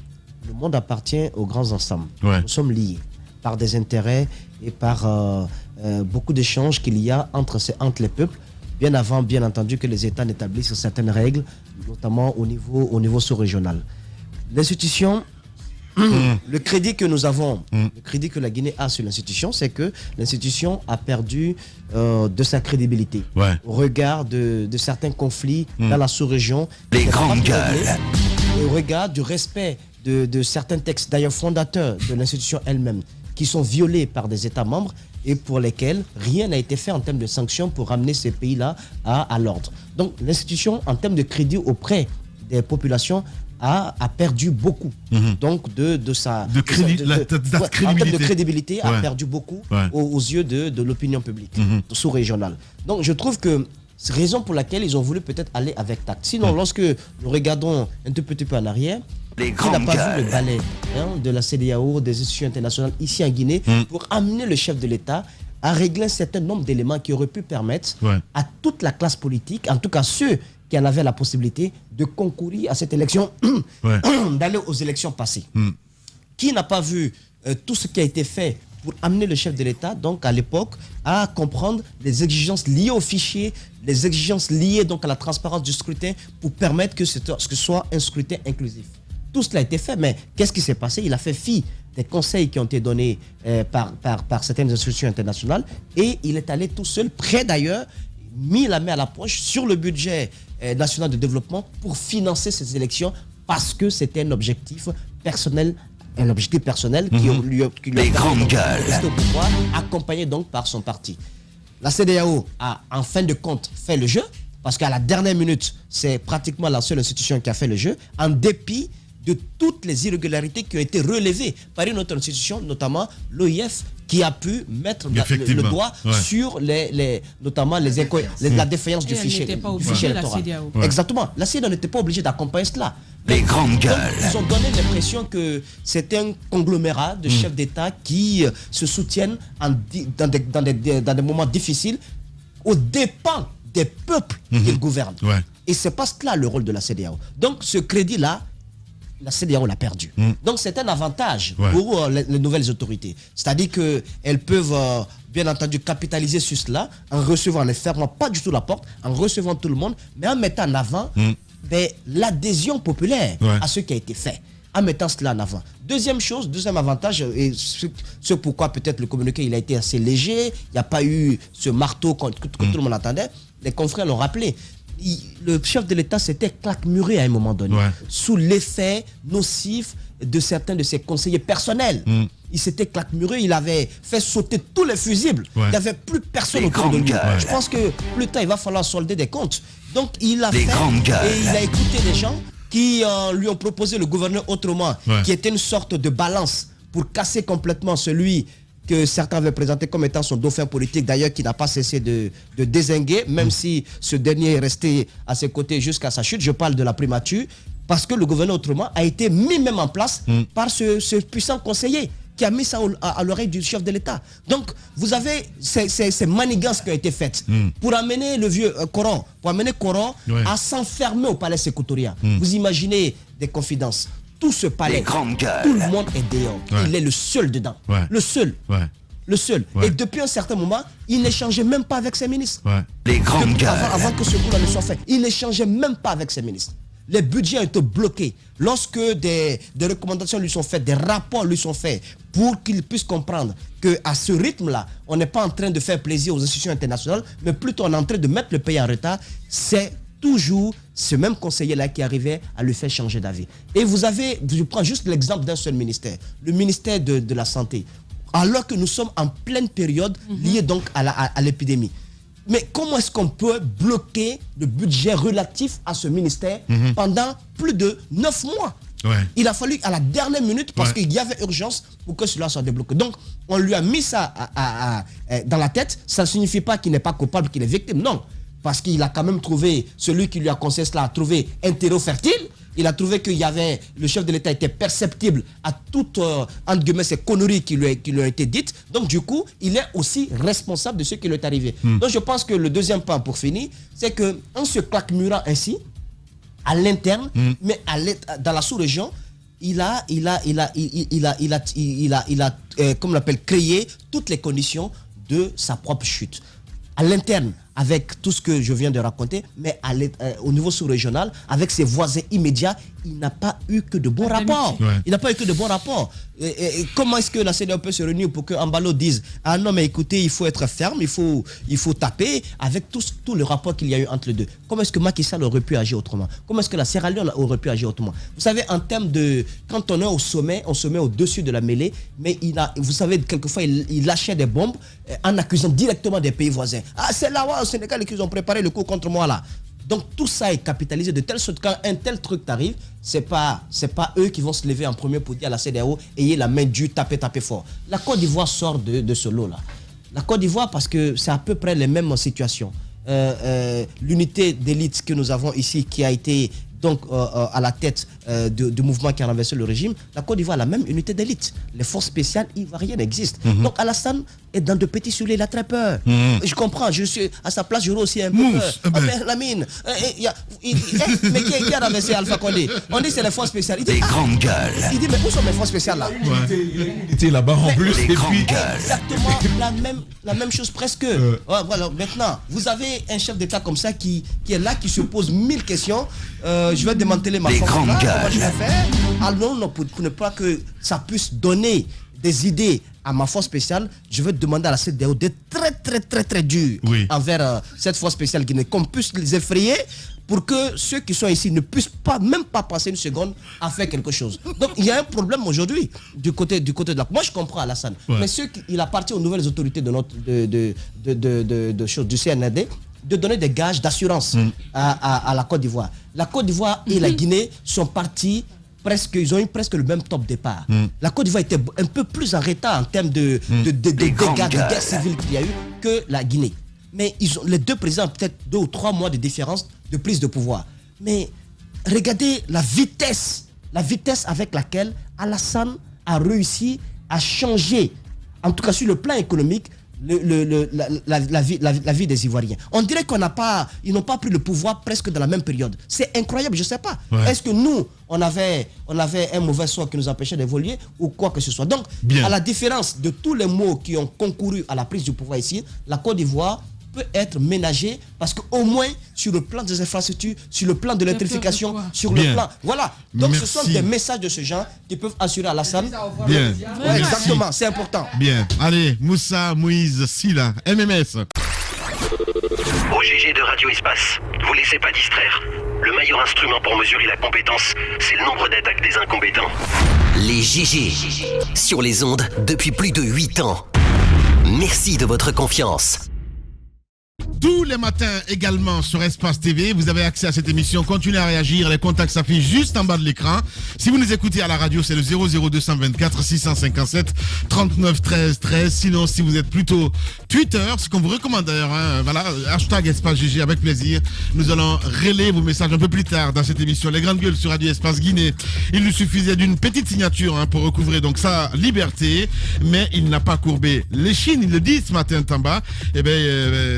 le monde appartient aux grands ensembles. Nous sommes liés par des intérêts et par beaucoup d'échanges qu'il y a entre les peuples, bien avant, bien entendu, que les États n'établissent certaines règles, notamment au niveau sous-régional. L'institution, le crédit que nous avons, le crédit que la Guinée a sur l'institution, c'est que l'institution a perdu de sa crédibilité au regard de certains conflits dans la sous-région. Les grandes gueules. Au regard du respect de certains textes, d'ailleurs fondateurs de l'institution elle-même, qui sont violés par des États membres et pour lesquels rien n'a été fait en termes de sanctions pour ramener ces pays-là à l'ordre. Donc l'institution, en termes de crédit auprès des populations, a perdu beaucoup. Donc de sa crédibilité. En termes de crédibilité, a perdu beaucoup aux yeux de l'opinion publique sous-régionale. Donc je trouve que c'est la raison pour laquelle ils ont voulu peut-être aller avec tact. Sinon, lorsque nous regardons un tout petit peu en arrière, qui n'a pas vu le balai de la CEDEAO, des institutions internationales ici en Guinée, pour amener le chef de l'État à régler un certain nombre d'éléments qui auraient pu permettre à toute la classe politique, en tout cas ceux qui en avaient la possibilité, de concourir à cette élection, d'aller aux élections passées. Qui n'a pas vu tout ce qui a été fait pour amener le chef de l'État, donc à l'époque, à comprendre les exigences liées aux fichiers, les exigences liées donc à la transparence du scrutin pour permettre que ce soit un scrutin inclusif. Tout cela a été fait, mais qu'est-ce qui s'est passé? Il a fait fi des conseils qui ont été donnés par certaines institutions internationales et il est allé tout seul, prêt d'ailleurs, mis la main à la poche sur le budget national de développement pour financer ces élections parce que c'était un objectif personnel qui lui a permis de rester au pouvoir, accompagné donc par son parti. La CEDEAO a en fin de compte fait le jeu, parce qu'à la dernière minute, c'est pratiquement la seule institution qui a fait le jeu, en dépit de toutes les irrégularités qui ont été relevées par une autre institution, notamment l'OIF, qui a pu mettre le doigt sur notamment la défaillance du fichier électoral. Exactement. La CEDEAO n'était pas obligée d'accompagner cela. Les grandes gueules. Ils ont donné l'impression que c'est un conglomérat de chefs d'État qui se soutiennent dans des moments difficiles aux dépens des peuples qu'ils gouvernent. Et c'est pas cela le rôle de la CEDEAO. Donc ce crédit-là, la CEDEAO l'a perdu. Donc c'est un avantage pour les nouvelles autorités. C'est-à-dire qu'elles peuvent bien entendu capitaliser sur cela en recevant, en ne fermant pas du tout la porte, en recevant tout le monde, mais en mettant en avant l'adhésion populaire à ce qui a été fait, en mettant cela en avant. Deuxième avantage, et ce pourquoi peut-être le communiqué il a été assez léger, il n'y a pas eu ce marteau que tout le monde attendait, les confrères l'ont rappelé. Le chef de l'État s'était claquemuré à un moment donné, sous l'effet nocif de certains de ses conseillers personnels. Il s'était claquemuré, il avait fait sauter tous les fusibles. Il n'y avait plus personne autour de lui. Je pense que plus tard, il va falloir solder des comptes. Donc il a fait, et il a écouté des gens qui lui ont proposé le gouverneur autrement, qui était une sorte de balance pour casser complètement celui que certains avaient présenté comme étant son dauphin politique, d'ailleurs qui n'a pas cessé de dézinguer, même si ce dernier est resté à ses côtés jusqu'à sa chute. Je parle de la primature, parce que le gouverneur autrement a été mis même en place par ce puissant conseiller qui a mis ça à l'oreille du chef de l'État. Donc, vous avez ces manigances qui ont été faites pour amener le vieux Coran, à s'enfermer au palais Sékou Touré. Vous imaginez des confidences. Tout ce palais, tout le monde est dehors. Il est le seul dedans. Le seul. Le seul. Et depuis un certain moment, il n'échangeait même pas avec ses ministres. Avant que ce coup-là ne soit fait, il n'échangeait même pas avec ses ministres. Les budgets ont été bloqués. Lorsque des recommandations lui sont faites, des rapports lui sont faits pour qu'il puisse comprendre qu'à ce rythme-là, on n'est pas en train de faire plaisir aux institutions internationales, mais plutôt on est en train de mettre le pays en retard, c'est toujours ce même conseiller-là qui arrivait à lui faire changer d'avis. Et je prends juste l'exemple d'un seul ministère, le ministère de la Santé, alors que nous sommes en pleine période liée donc à l'épidémie. Mais comment est-ce qu'on peut bloquer le budget relatif à ce ministère pendant plus de 9 mois? Il a fallu à la dernière minute parce qu'il y avait urgence pour que cela soit débloqué. Donc, on lui a mis ça dans la tête. Ça ne signifie pas qu'il n'est pas coupable, qu'il est victime. Non. Parce qu'il a quand même trouvé, celui qui lui a conseillé cela a trouvé un terreau fertile. Il a trouvé que le chef de l'État était perceptible à toutes, entre guillemets, ces conneries qui lui ont été dites. Donc, du coup, il est aussi responsable de ce qui lui est arrivé. Donc, je pense que le deuxième point, pour finir, c'est qu'en se claquemurant ainsi, à l'interne, mais dans la sous-région, il a comme on l'appelle, créé toutes les conditions de sa propre chute. À l'interne, avec tout ce que je viens de raconter, mais au niveau sous-régional, avec ses voisins immédiats, il n'a pas eu que de bons rapports. Il n'a pas eu que de bons rapports. Et comment est-ce que la CEDEAO peut se réunir pour que Embalo dise « Ah non, mais écoutez, il faut être ferme, il faut taper » avec tout le rapport qu'il y a eu entre les deux. Comment est-ce que Macky Sall aurait pu agir autrement? Comment est-ce que la Sierra Leone aurait pu agir autrement? Vous savez, en termes de... Quand on est au sommet, on se met au-dessus de la mêlée, mais vous savez, quelquefois, il lâchait des bombes en accusant directement des pays voisins. « Ah, c'est là, au Sénégal, qu'ils ont préparé le coup contre moi, là. » Donc tout ça est capitalisé de telle sorte que quand un tel truc t'arrive, c'est pas eux qui vont se lever en premier pour dire à la CEDEAO, ayez la main dure, tapez fort. La Côte d'Ivoire sort de ce lot-là. La Côte d'Ivoire, parce que c'est à peu près les mêmes situations. L'unité d'élite que nous avons ici, qui a été donc à la tête du mouvement qui a renversé le régime, la Côte d'Ivoire a la même unité d'élite. Les forces spéciales ivoiriennes existent. Donc Alassane est dans de petits souliers, il a très peur. Je comprends, je suis à sa place, j'aurais aussi un peu peur. Mais Lamine, mais qui a renversé Alpha Condé? On dit que c'est les forces spéciales. Il dit, grandes gueules. Il dit, mais où sont mes forces spéciales là? Il était là-bas en plus. Exactement la même chose presque. Voilà, maintenant, vous avez un chef d'État comme ça qui est là, qui se pose 1000 questions. Je vais démanteler ma force. Comment je vais faire? Alors non, pour ne pas que ça puisse donner des idées à ma force spéciale, je vais demander à la CEDEAO d'être très dur envers cette force spéciale Guinée, qu'on puisse les effrayer pour que ceux qui sont ici ne puissent même pas passer une seconde à faire quelque chose. Donc il y a un problème aujourd'hui du côté de la... Moi je comprends Alassane, mais il appartient aux nouvelles autorités du CNRD de donner des gages d'assurance à la Côte d'Ivoire. La Côte d'Ivoire et la Guinée sont partis ils ont eu presque le même top départ. La Côte d'Ivoire était un peu plus en retard en termes de dégâts, de guerre civile qu'il y a eu que la Guinée. Mais les deux présidents ont peut-être 2 ou 3 mois de différence de prise de pouvoir. Mais regardez la vitesse avec laquelle Alassane a réussi à changer, en tout cas sur le plan économique, la vie des Ivoiriens. On dirait ils n'ont pas pris le pouvoir presque dans la même période. C'est incroyable, je ne sais pas. Ouais. Est-ce que nous, on avait un mauvais sort qui nous empêchait d'évoluer ou quoi que ce soit. Donc, à la différence de tous les mots qui ont concouru à la prise du pouvoir ici, la Côte d'Ivoire peut être ménagée parce qu'au moins sur le plan des infrastructures, sur le plan de l'électrification, sur le plan... Voilà. Donc ce sont des messages de ce genre qui peuvent assurer Alassane. Bien. Ouais, exactement, c'est important. Bien. Allez, Moussa Moïse Sila, MMS. Au GG de Radio Espace, vous laissez pas distraire. Le meilleur instrument pour mesurer la compétence, c'est le nombre d'attaques des incompétents. Les GG, sur les ondes depuis plus de 8 ans. Merci de votre confiance. Tous les matins également sur Espace TV, vous avez accès à cette émission. Continuez à réagir, les contacts s'affichent juste en bas de l'écran. Si vous nous écoutez à la radio, c'est le 00224 657 39 13 13. Sinon, si vous êtes plutôt Twitter, ce qu'on vous recommande d'ailleurs, voilà, hashtag Espace GG, avec plaisir. Nous allons relayer vos messages un peu plus tard dans cette émission. Les grandes gueules sur Radio Espace Guinée. Il lui suffisait d'une petite signature pour recouvrer donc sa liberté, mais il n'a pas courbé l'échine. Il le dit ce matin, Tamba. Eh bien,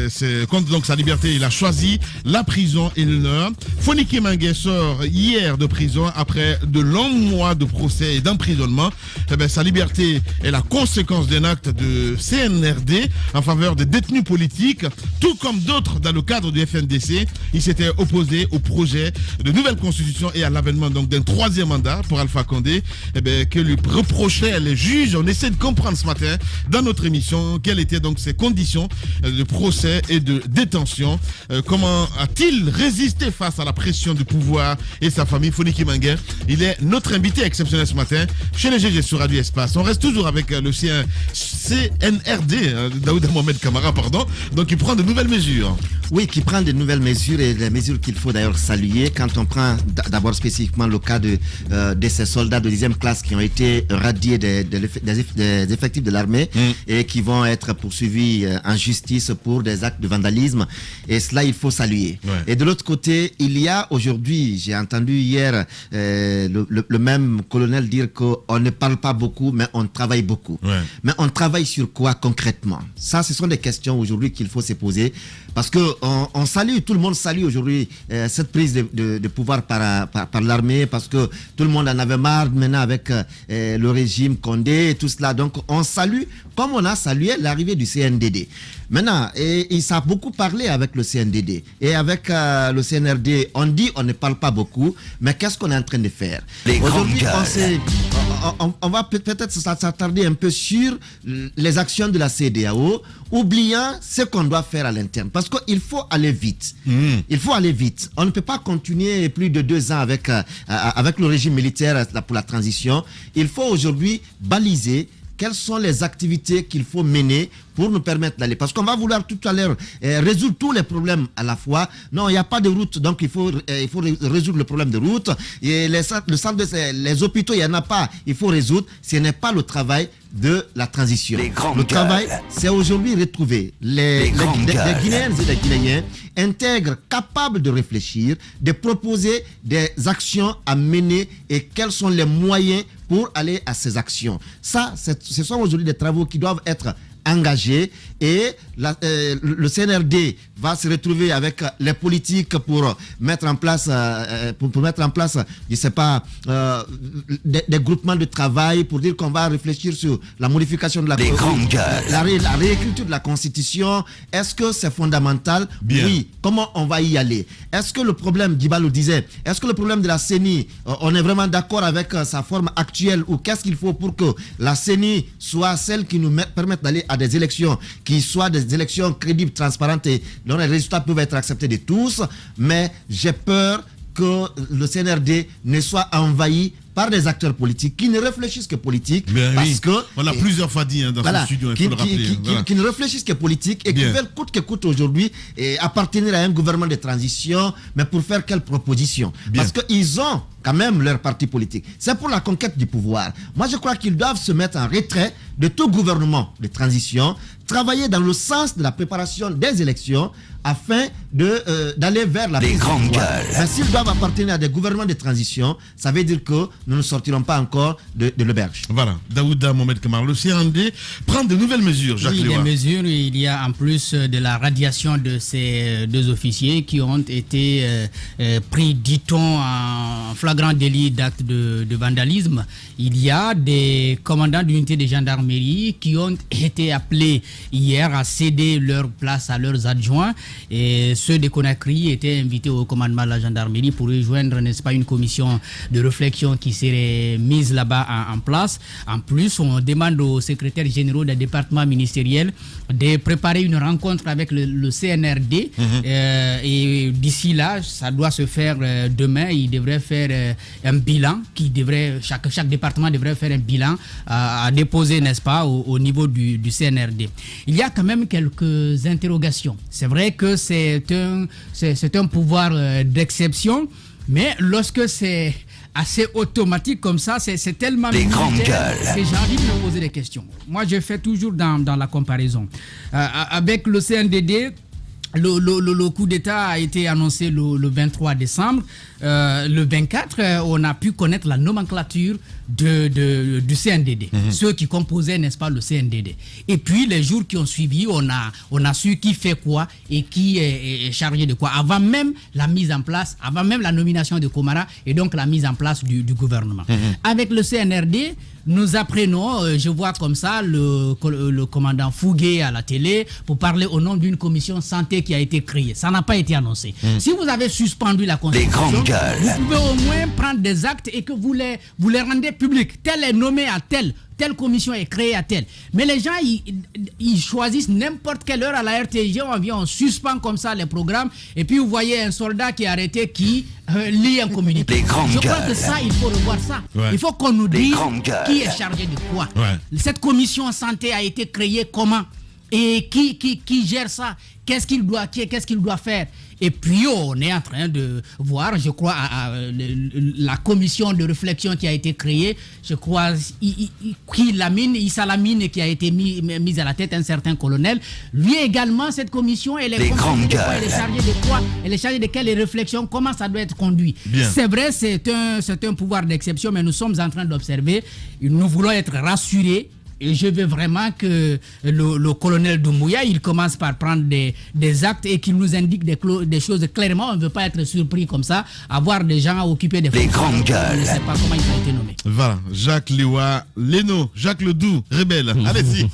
c'est contre donc sa liberté, il a choisi la prison et l'honneur. Foniki Mengué sort hier de prison après de longs mois de procès et d'emprisonnement. Eh bien, sa liberté est la conséquence d'un acte de CNRD en faveur des détenus politiques, tout comme d'autres dans le cadre du FNDC. Il s'était opposé au projet de nouvelle constitution et à l'avènement donc d'un 3e mandat pour Alpha Condé, eh bien, que lui reprochaient les juges. On essaie de comprendre ce matin dans notre émission quelles étaient donc ces conditions de procès et de détention. Comment a-t-il résisté face à la pression du pouvoir et sa famille? Foniki Mengué, il est notre invité exceptionnel ce matin chez les GG sur Radio Espace. On reste toujours avec le CNRD, Daouda Mohamed Kamara, pardon. Donc il prend de nouvelles mesures. Oui, qui prend de nouvelles mesures et des mesures qu'il faut d'ailleurs saluer. Quand on prend d'abord spécifiquement le cas de ces soldats de 10e classe qui ont été radiés des effectifs de l'armée et qui vont être poursuivis en justice pour des actes de vandalisme, et cela il faut saluer. Ouais. Et de l'autre côté, il y a aujourd'hui, j'ai entendu hier le même colonel dire qu'on ne parle pas beaucoup mais on travaille beaucoup. Ouais. Mais on travaille sur quoi concrètement? Ça, ce sont des questions aujourd'hui qu'il faut se poser, parce que on salue, tout le monde salue aujourd'hui cette prise de pouvoir par l'armée, parce que tout le monde en avait marre maintenant avec le régime Condé et tout cela. Donc on salue comme on a salué l'arrivée du CNDD. Maintenant, et ça a beaucoup parlé avec le CNDD et avec le CNRD. On dit on ne parle pas beaucoup, mais qu'est-ce qu'on est en train de faire? Aujourd'hui, on va peut-être s'attarder un peu sur les actions de la CEDEAO, oubliant ce qu'on doit faire à l'interne. Parce qu'il faut aller vite. Il faut aller vite. On ne peut pas continuer plus de 2 ans avec le régime militaire pour la transition. Il faut aujourd'hui baliser quelles sont les activités qu'il faut mener pour nous permettre d'aller. Parce qu'on va vouloir tout à l'heure résoudre tous les problèmes à la fois. Non, il n'y a pas de route, donc il faut résoudre le problème de route. Et les hôpitaux, il n'y en a pas. Il faut résoudre. Ce n'est pas le travail de la transition. Le travail, c'est aujourd'hui retrouver les Guinéennes et les Guinéens intègres, capables de réfléchir, de proposer des actions à mener et quels sont les moyens pour aller à ces actions. Ça, ce sont aujourd'hui des travaux qui doivent être engagés, et le CNRD va se retrouver avec les politiques pour mettre en place, je sais pas, des groupements de travail pour dire qu'on va réfléchir sur la modification de la réécriture de la Constitution. Est-ce que c'est fondamental? Bien. Oui. Comment on va y aller? Est-ce que le problème, Djiba le disait, est-ce que le problème de la CENI, on est vraiment d'accord avec sa forme actuelle, ou qu'est-ce qu'il faut pour que la CENI soit celle qui nous permette d'aller à des élections qui soient des élections crédibles, transparentes, et dont les résultats peuvent être acceptés de tous? Mais j'ai peur que le CNRD ne soit envahi par des acteurs politiques qui ne réfléchissent que politique. Parce que on l'a plusieurs fois dit dans ce studio, il faut le rappeler. Qui ne réfléchissent que politique et qui veulent coûte que coûte aujourd'hui appartenir à un gouvernement de transition, mais pour faire quelle proposition? Parce qu'ils ont quand même leur parti politique. C'est pour la conquête du pouvoir. Moi, je crois qu'ils doivent se mettre en retrait de tout gouvernement de transition, travailler dans le sens de la préparation des élections afin d'aller vers la prise de pouvoir. Mais s'ils doivent appartenir à des gouvernements de transition, ça veut dire que nous ne sortirons pas encore de l'auberge. Voilà. Daouda Mohamed Kamara, le CND prend de nouvelles mesures, Jacques Lewa. Des mesures, il y a en plus de la radiation de ces deux officiers qui ont été pris, dit-on, en flagrant délit d'actes de vandalisme. Il y a des commandants d'unités de gendarmerie qui ont été appelés hier à céder leur place à leurs adjoints. Et ceux de Conakry étaient invités au commandement de la gendarmerie pour rejoindre, n'est-ce pas, une commission de réflexion qui serait mise là-bas en place. En plus, on demande aux secrétaires généraux des départements ministériels de préparer une rencontre avec le CNRD. Et d'ici là, ça doit se faire demain. Ils devraient faire un bilan chaque département devrait faire un bilan à déposer, n'est-ce pas, au niveau du CNRD. Il y a quand même quelques interrogations. C'est vrai que c'est un pouvoir d'exception, mais lorsque c'est assez automatique comme ça, c'est tellement militaire que j'ai envie de me poser des questions. Moi, je fais toujours dans la comparaison. Avec le CNDD, le coup d'État a été annoncé le 23 décembre. Le 24, on a pu connaître la nomenclature du CNDD, ceux qui composaient, n'est-ce pas, le CNDD. Et puis, les jours qui ont suivi, on a su qui fait quoi et qui est chargé de quoi, avant même la mise en place, avant même la nomination de Komara et donc la mise en place du gouvernement. Avec le CNRD, nous apprenons, je vois comme ça le commandant Fougué à la télé pour parler au nom d'une commission santé qui a été créée. Ça n'a pas été annoncé. Si vous avez suspendu la constitution, vous pouvez au moins prendre des actes et que vous les rendez publics. Tel est nommé à tel. Telle commission est créée à telle. Mais les gens, ils choisissent n'importe quelle heure à la RTG, on suspend comme ça les programmes, et puis vous voyez un soldat qui est arrêté qui lit un communiqué. Je crois que ça, il faut revoir ça. Il faut qu'on nous dise qui est chargé de quoi. Cette commission santé a été créée comment? Et qui gère ça? Qu'est-ce qu'il doit faire? Et puis on est en train de voir, je crois, la commission de réflexion qui a été créée, je crois, Issa Lamine qui a été mise à la tête, un certain colonel. Lui également, cette commission, elle est chargée de quoi? Elle est chargée de quelles réflexions? Comment ça doit être conduit? C'est vrai, c'est un pouvoir d'exception, mais nous sommes en train d'observer. Nous voulons être rassurés. Et je veux vraiment que le colonel Doumbouya, il commence par prendre des actes et qu'il nous indique des choses clairement. On ne veut pas être surpris comme ça, avoir des gens occupés des fonctions. On ne sait pas comment ils ont été nommés. Voilà, Jacques Lewa, Leno, Jacques Ledoux, rebelle. Allez-y.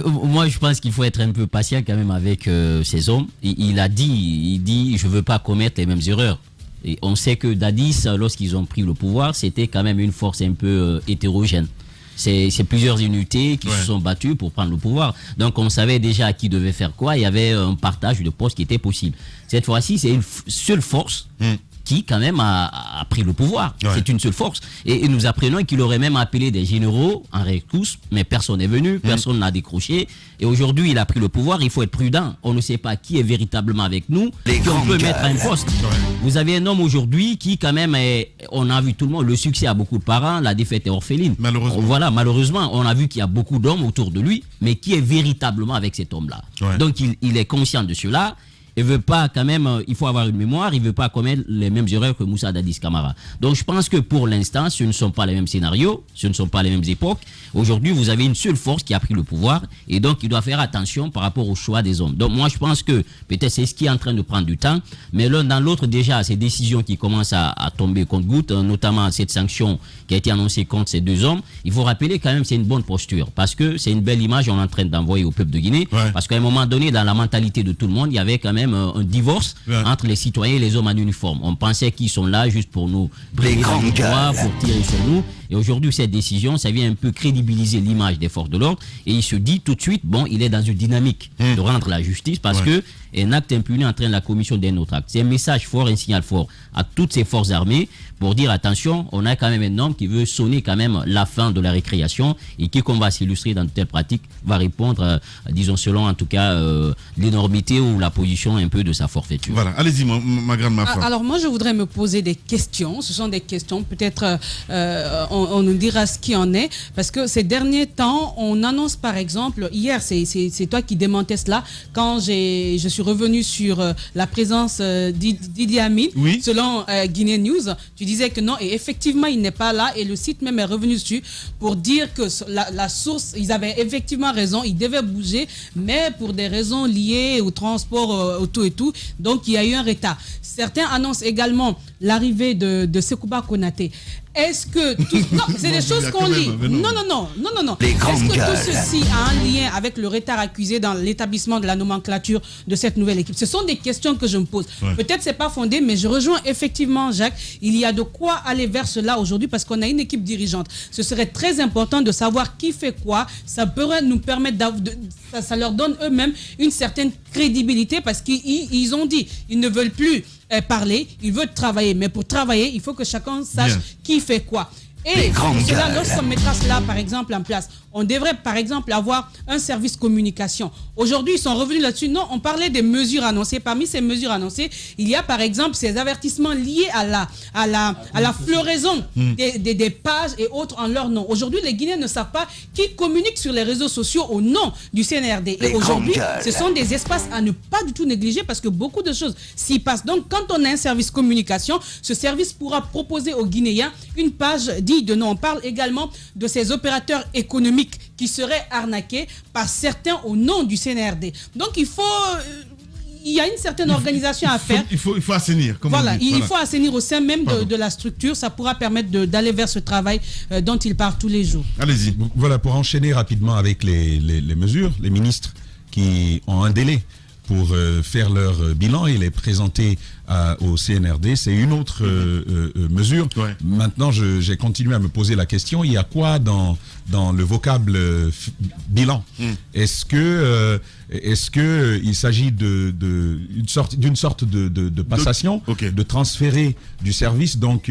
Moi, je pense qu'il faut être un peu patient quand même avec ces hommes. Il dit, je ne veux pas commettre les mêmes erreurs. Et on sait que Dadis, lorsqu'ils ont pris le pouvoir, c'était quand même une force un peu hétérogène. C'est plusieurs unités qui se sont battues pour prendre le pouvoir. Donc on savait déjà qui devait faire quoi. Il y avait un partage de postes qui était possible. Cette fois-ci, c'est une seule force qui quand même a pris le pouvoir. C'est une seule force. Et nous apprenons qu'il aurait même appelé des généraux en rescousse, mais personne n'est venu, personne n'a décroché. Et aujourd'hui, il a pris le pouvoir. Il faut être prudent. On ne sait pas qui est véritablement avec nous, qu'on peut mettre à un poste. Vous avez un homme aujourd'hui qui quand même on a vu tout le monde, le succès a beaucoup de parents, la défaite est orpheline. Malheureusement. Voilà, malheureusement, on a vu qu'il y a beaucoup d'hommes autour de lui, mais qui est véritablement avec cet homme-là. Donc il est conscient de cela. Il veut pas quand même, il faut avoir une mémoire, il veut pas commettre les mêmes erreurs que Moussa Dadis Camara. Donc je pense que pour l'instant, ce ne sont pas les mêmes scénarios, ce ne sont pas les mêmes époques. Aujourd'hui, vous avez une seule force qui a pris le pouvoir et donc il doit faire attention par rapport au choix des hommes. Donc moi je pense que peut-être c'est ce qui est en train de prendre du temps, mais l'un dans l'autre déjà, ces décisions qui commencent à tomber compte-gouttes, notamment cette sanction qui a été annoncée contre ces deux hommes, il faut rappeler quand même c'est une bonne posture parce que c'est une belle image qu'on est en train d'envoyer au peuple de Guinée parce qu'à un moment donné, dans la mentalité de tout le monde, il y avait quand même un divorce entre les citoyens et les hommes en uniforme. On pensait qu'ils sont là juste pour nous briller dans le droit, pour tirer sur nous. Et aujourd'hui, cette décision, ça vient un peu crédibiliser l'image des forces de l'ordre. Et il se dit tout de suite, bon, il est dans une dynamique de rendre la justice parce que un acte impuni entraîne la commission d'un autre acte. C'est un message fort, un signal fort à toutes ces forces armées pour dire attention, on a quand même un homme qui veut sonner quand même la fin de la récréation et qui, comme va s'illustrer dans de telles pratiques, va répondre, disons selon en tout cas l'énormité ou la position un peu de sa forfaiture. Voilà, allez-y ma grande Mafra. Alors moi je voudrais me poser des questions, ce sont des questions, peut-être on nous dira ce qui en est, parce que ces derniers temps, on annonce par exemple, hier c'est toi qui démentais cela, quand je suis revenu sur la présence d'Idi Amin, selon Guinée News, tu disais que non, et effectivement il n'est pas là, et le site même est revenu dessus pour dire que la source, ils avaient effectivement raison, ils devaient bouger, mais pour des raisons liées au transport auto et tout, donc il y a eu un retard. Certains annoncent également l'arrivée de Sekouba Konaté. Est-ce que non, c'est des choses qu'on lit. Non. Est-ce que tout ceci a un lien avec le retard accusé dans l'établissement de la nomenclature de cette nouvelle équipe? Ce sont des questions que je me pose. Peut-être c'est pas fondé, mais je rejoins effectivement Jacques. Il y a de quoi aller vers cela aujourd'hui parce qu'on a une équipe dirigeante. Ce serait très important de savoir qui fait quoi. Ça pourrait nous permettre ça leur donne eux-mêmes une certaine crédibilité parce qu'ils ont dit ils ne veulent plus parler, ils veulent travailler. Mais pour travailler, il faut que chacun sache qui fait quoi. Et cela, lorsqu'on mettra cela, par exemple, en place, on devrait, par exemple, avoir un service communication. Aujourd'hui, ils sont revenus là-dessus. Non, on parlait des mesures annoncées. Parmi ces mesures annoncées, il y a, par exemple, ces avertissements liés à la floraison des pages et autres en leur nom. Aujourd'hui, les Guinéens ne savent pas qui communique sur les réseaux sociaux au nom du CNRD. Et aujourd'hui, ce sont des espaces à ne pas du tout négliger parce que beaucoup de choses s'y passent. Donc, quand on a un service communication, ce service pourra proposer aux Guinéens une page digne de nom. On parle également de ces opérateurs économiques qui seraient arnaqués par certains au nom du CNRD. Donc il y a une certaine organisation à faire. Il faut assainir. Voilà, il faut assainir au sein même de la structure. Ça pourra permettre d'aller vers ce travail dont il parle tous les jours. Allez-y. Voilà, pour enchaîner rapidement avec les mesures, les ministres qui ont un délai pour faire leur bilan et les présenter au CNRD. C'est une autre mesure. Maintenant, j'ai continué à me poser la question, il y a quoi dans le vocable bilan? Est-ce que il s'agit d'une sorte de passation, de transférer du service, donc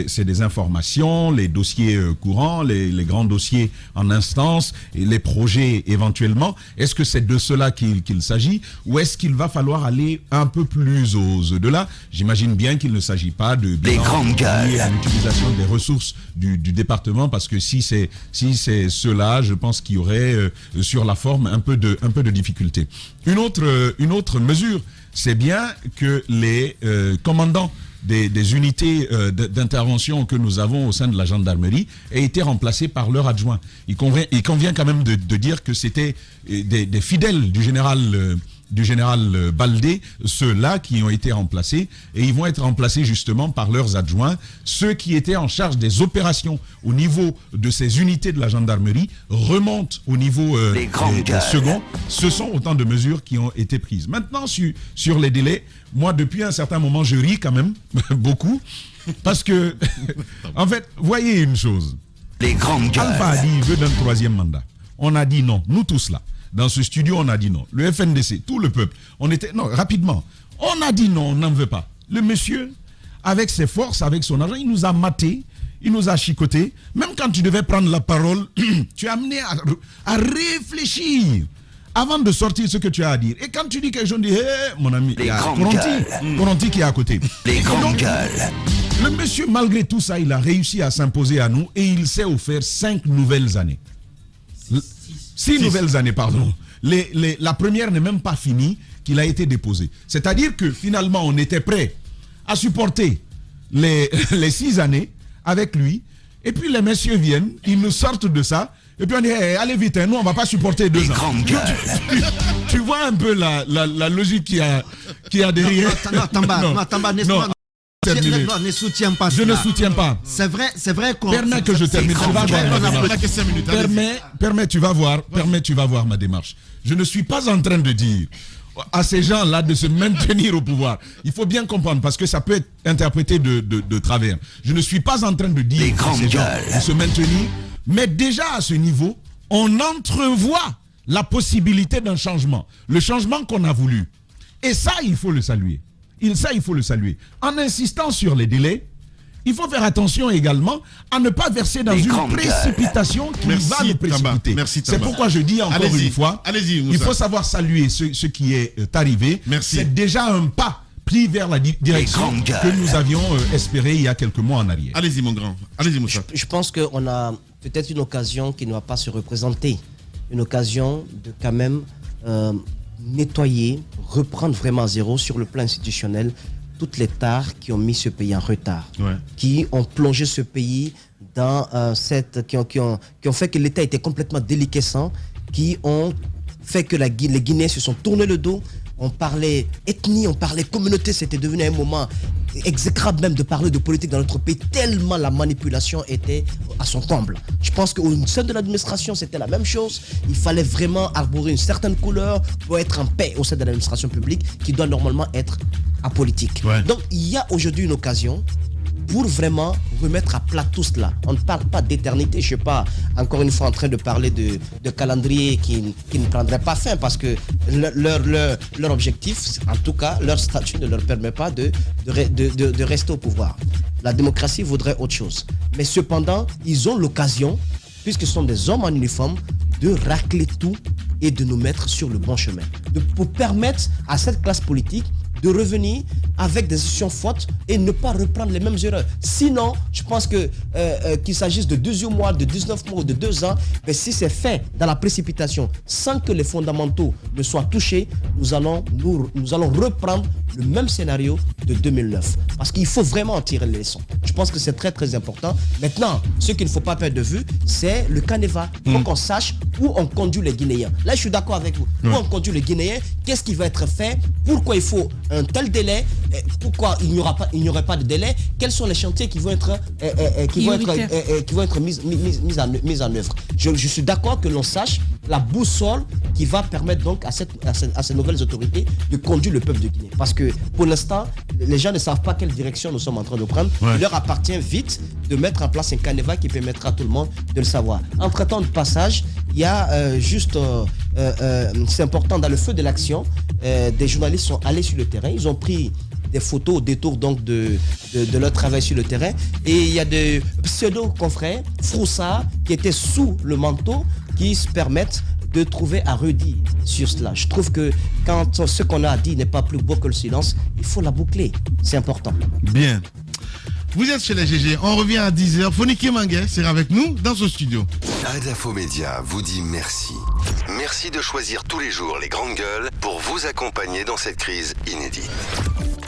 c'est des informations, les dossiers courants, les grands dossiers en instance, et les projets éventuellement. Est-ce que c'est de cela qu'il s'agit, ou est-ce qu'il va falloir aller un peu plus au-delà? J'imagine bien qu'il ne s'agit pas de bilan lié à l'utilisation des ressources du département, parce que si c'est cela, je pense qu'il y aurait sur la forme un peu de difficulté. Une autre mesure, c'est bien que les commandants des unités d'intervention que nous avons au sein de la gendarmerie aient été remplacés par leurs adjoints. Il convient quand même de dire que c'était des fidèles du général Baldé, ceux-là qui ont été remplacés, et ils vont être remplacés justement par leurs adjoints, ceux qui étaient en charge des opérations au niveau de ces unités de la gendarmerie remontent au niveau des seconds. Ce sont autant de mesures qui ont été prises. Maintenant, sur les délais, moi depuis un certain moment je ris quand même beaucoup, parce que en fait, voyez une chose, Alpha a dit il veut d'un 3e mandat. On a dit non, nous tous là. Dans ce studio, on a dit non. Le FNDC, tout le peuple, rapidement, on a dit non, on n'en veut pas. Le monsieur, avec ses forces, avec son argent, il nous a matés, il nous a chicotés. Même quand tu devais prendre la parole, tu es amené à réfléchir avant de sortir ce que tu as à dire. Et quand tu dis quelque chose, on dit, mon ami, il y a Coronti qui est à côté. Le monsieur, malgré tout ça, il a réussi à s'imposer à nous et il s'est offert 5 nouvelles années. 6 nouvelles années, pardon. La première n'est même pas finie, qu'il a été déposé. C'est-à-dire que finalement, on était prêt à supporter les 6 années avec lui. Et puis les messieurs viennent, ils nous sortent de ça. Et puis on dit, hey, allez vite, hein, nous on ne va pas supporter 2 ans. Tu vois un peu la logique qu'il y a derrière. Non, ne soutiens pas. Je ne soutiens pas. C'est vrai qu'on... Permets que je termine. Permets, tu vas voir ma démarche. Je ne suis pas en train de dire à ces gens-là de se maintenir au pouvoir. Il faut bien comprendre, parce que ça peut être interprété de travers. Je ne suis pas en train de dire à ces gens de se maintenir, mais déjà à ce niveau, on entrevoit la possibilité d'un changement, le changement qu'on a voulu. Et ça, il faut le saluer. En insistant sur les délais, il faut faire attention également à ne pas verser dans une précipitation qui va nous précipiter. C'est pourquoi je dis encore une fois, il faut savoir saluer ce qui est arrivé. C'est déjà un pas pris vers la direction que nous avions espéré il y a quelques mois en arrière. Allez-y, mon grand. Allez-y, Moussa. Je pense qu'on a peut-être une occasion qui ne va pas se représenter. Une occasion de quand même nettoyer, reprendre vraiment à zéro sur le plan institutionnel toutes les tares qui ont mis ce pays en retard, qui ont plongé ce pays dans qui ont fait que l'État était complètement déliquescent, qui ont fait que les Guinéens se sont tournés le dos. On parlait ethnie, on parlait communauté, c'était devenu un moment exécrable même de parler de politique dans notre pays, tellement la manipulation était à son comble. Je pense qu'au sein de l'administration, c'était la même chose. Il fallait vraiment arborer une certaine couleur pour être en paix au sein de l'administration publique qui doit normalement être apolitique. Donc il y a aujourd'hui une occasion pour vraiment remettre à plat tout cela. On ne parle pas d'éternité. Je ne suis pas encore une fois en train de parler de calendrier qui ne prendrait pas fin parce que leur objectif, en tout cas, leur statut ne leur permet pas de rester au pouvoir. La démocratie voudrait autre chose. Mais cependant, ils ont l'occasion, puisque ce sont des hommes en uniforme, de racler tout et de nous mettre sur le bon chemin. Pour permettre à cette classe politique de revenir avec des institutions fortes et ne pas reprendre les mêmes erreurs. Sinon, je pense que qu'il s'agisse de 18 mois, de 19 mois ou de 2 ans, mais si c'est fait dans la précipitation, sans que les fondamentaux ne soient touchés, nous allons reprendre le même scénario de 2009. Parce qu'il faut vraiment en tirer les leçons. Je pense que c'est très très important. Maintenant, ce qu'il ne faut pas perdre de vue, c'est le canevas. Il faut qu'on sache où on conduit les Guinéens. Là, je suis d'accord avec vous. Où on conduit les Guinéens, qu'est-ce qui va être fait, pourquoi il faut un tel délai, pourquoi il n'y aurait pas de délai, quels sont les chantiers qui vont être mis en œuvre. Je suis d'accord que l'on sache la boussole qui va permettre donc à ces nouvelles autorités de conduire le peuple de Guinée. Parce que pour l'instant, les gens ne savent pas quelle direction nous sommes en train de prendre. Il leur appartient vite de mettre en place un canevas qui permettra à tout le monde de le savoir. Entre-temps de passage, il y a c'est important, dans le feu de l'action, des journalistes sont allés sur le terrain, ils ont pris des photos au détour donc de leur travail sur le terrain, et il y a des pseudo-confrères, froussards, qui étaient sous le manteau, qui se permettent de trouver à redire sur cela. Je trouve que quand ce qu'on a dit n'est pas plus beau que le silence, il faut la boucler, c'est important. Bien. Vous êtes chez les GG, on revient à 10h. Foniki Manguet sera avec nous dans ce studio. Adafo Média vous dit merci. Merci de choisir tous les jours les grandes gueules pour vous accompagner dans cette crise inédite.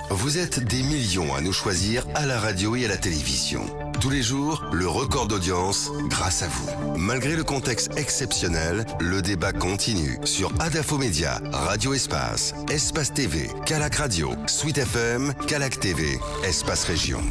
Vous êtes des millions à nous choisir à la radio et à la télévision. Tous les jours, le record d'audience grâce à vous. Malgré le contexte exceptionnel, le débat continue sur Adafo Média, Radio Espace, Espace TV, Calac Radio, Suite FM, Calac TV, Espace Région.